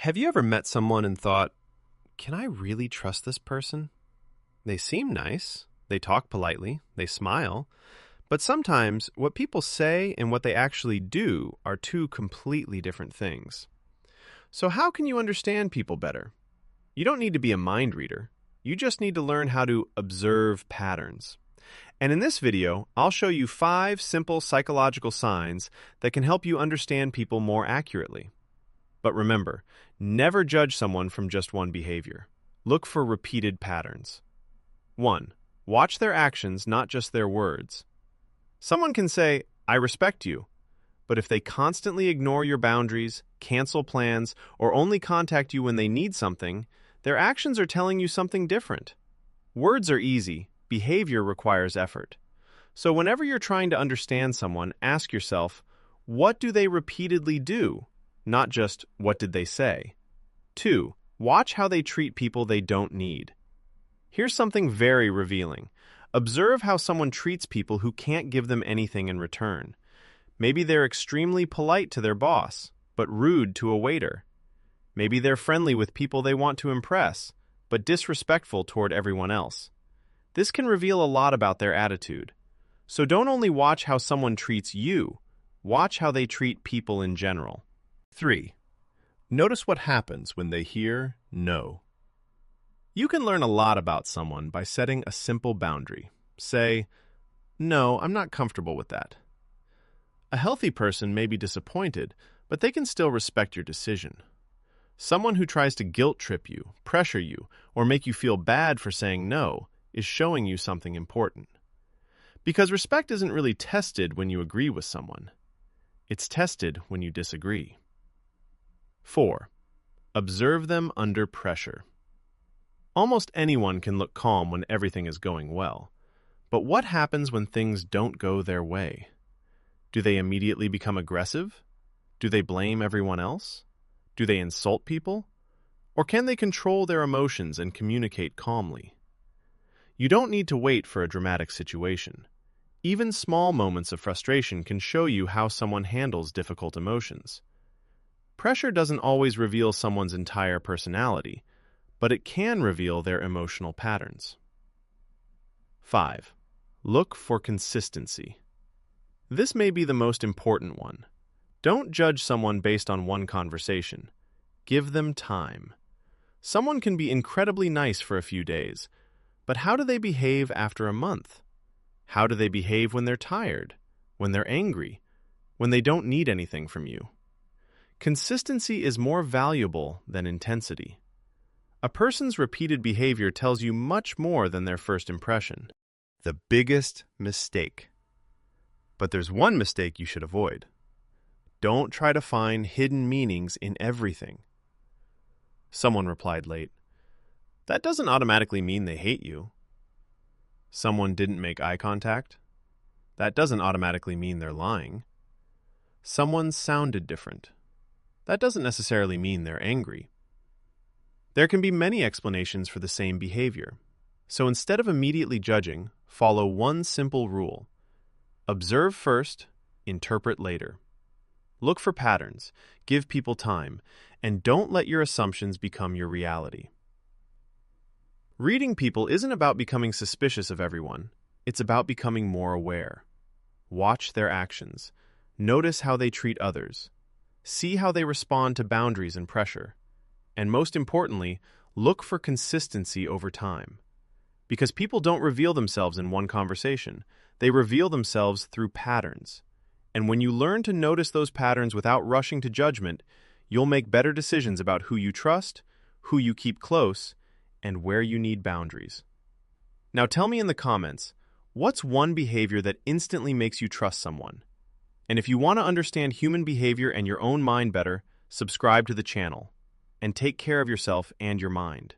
Have you ever met someone and thought, can I really trust this person? They seem nice, they talk politely, they smile, but sometimes what people say and what they actually do are two completely different things. So how can you understand people better? You don't need to be a mind reader. You just need to learn how to observe patterns. And in this video, I'll show you 5 simple psychological signs that can help you understand people more accurately. But remember, never judge someone from just one behavior. Look for repeated patterns. 1. Watch their actions, not just their words. Someone can say, "I respect you," but if they constantly ignore your boundaries, cancel plans, or only contact you when they need something, their actions are telling you something different. Words are easy, behavior requires effort. So whenever you're trying to understand someone, ask yourself, what do they repeatedly do? Not just, what did they say? 2. Watch how they treat people they don't need. Here's something very revealing. Observe how someone treats people who can't give them anything in return. Maybe they're extremely polite to their boss, but rude to a waiter. Maybe they're friendly with people they want to impress, but disrespectful toward everyone else. This can reveal a lot about their attitude. So don't only watch how someone treats you, watch how they treat people in general. 3. Notice what happens when they hear no. You can learn a lot about someone by setting a simple boundary. Say, "No, I'm not comfortable with that." A healthy person may be disappointed, but they can still respect your decision. Someone who tries to guilt trip you, pressure you, or make you feel bad for saying no is showing you something important. Because respect isn't really tested when you agree with someone. It's tested when you disagree. 4. Observe them under pressure. Almost anyone can look calm when everything is going well. But what happens when things don't go their way? Do they immediately become aggressive? Do they blame everyone else? Do they insult people? Or can they control their emotions and communicate calmly? You don't need to wait for a dramatic situation. Even small moments of frustration can show you how someone handles difficult emotions. Pressure doesn't always reveal someone's entire personality, but it can reveal their emotional patterns. 5. Look for consistency. This may be the most important one. Don't judge someone based on one conversation. Give them time. Someone can be incredibly nice for a few days, but how do they behave after a month? How do they behave when they're tired, when they're angry, when they don't need anything from you? Consistency is more valuable than intensity. A person's repeated behavior tells you much more than their first impression. The biggest mistake. But there's one mistake you should avoid. Don't try to find hidden meanings in everything. Someone replied late. That doesn't automatically mean they hate you. Someone didn't make eye contact. That doesn't automatically mean they're lying. Someone sounded different. That doesn't necessarily mean they're angry. There can be many explanations for the same behavior. So instead of immediately judging, follow one simple rule. Observe first, interpret later. Look for patterns, give people time, and don't let your assumptions become your reality. Reading people isn't about becoming suspicious of everyone. It's about becoming more aware. Watch their actions. Notice how they treat others. See how they respond to boundaries and pressure. And most importantly, look for consistency over time. Because people don't reveal themselves in one conversation. They reveal themselves through patterns. And when you learn to notice those patterns without rushing to judgment, you'll make better decisions about who you trust, who you keep close, and where you need boundaries. Now tell me in the comments, what's one behavior that instantly makes you trust someone? And if you want to understand human behavior and your own mind better, subscribe to the channel. And take care of yourself and your mind.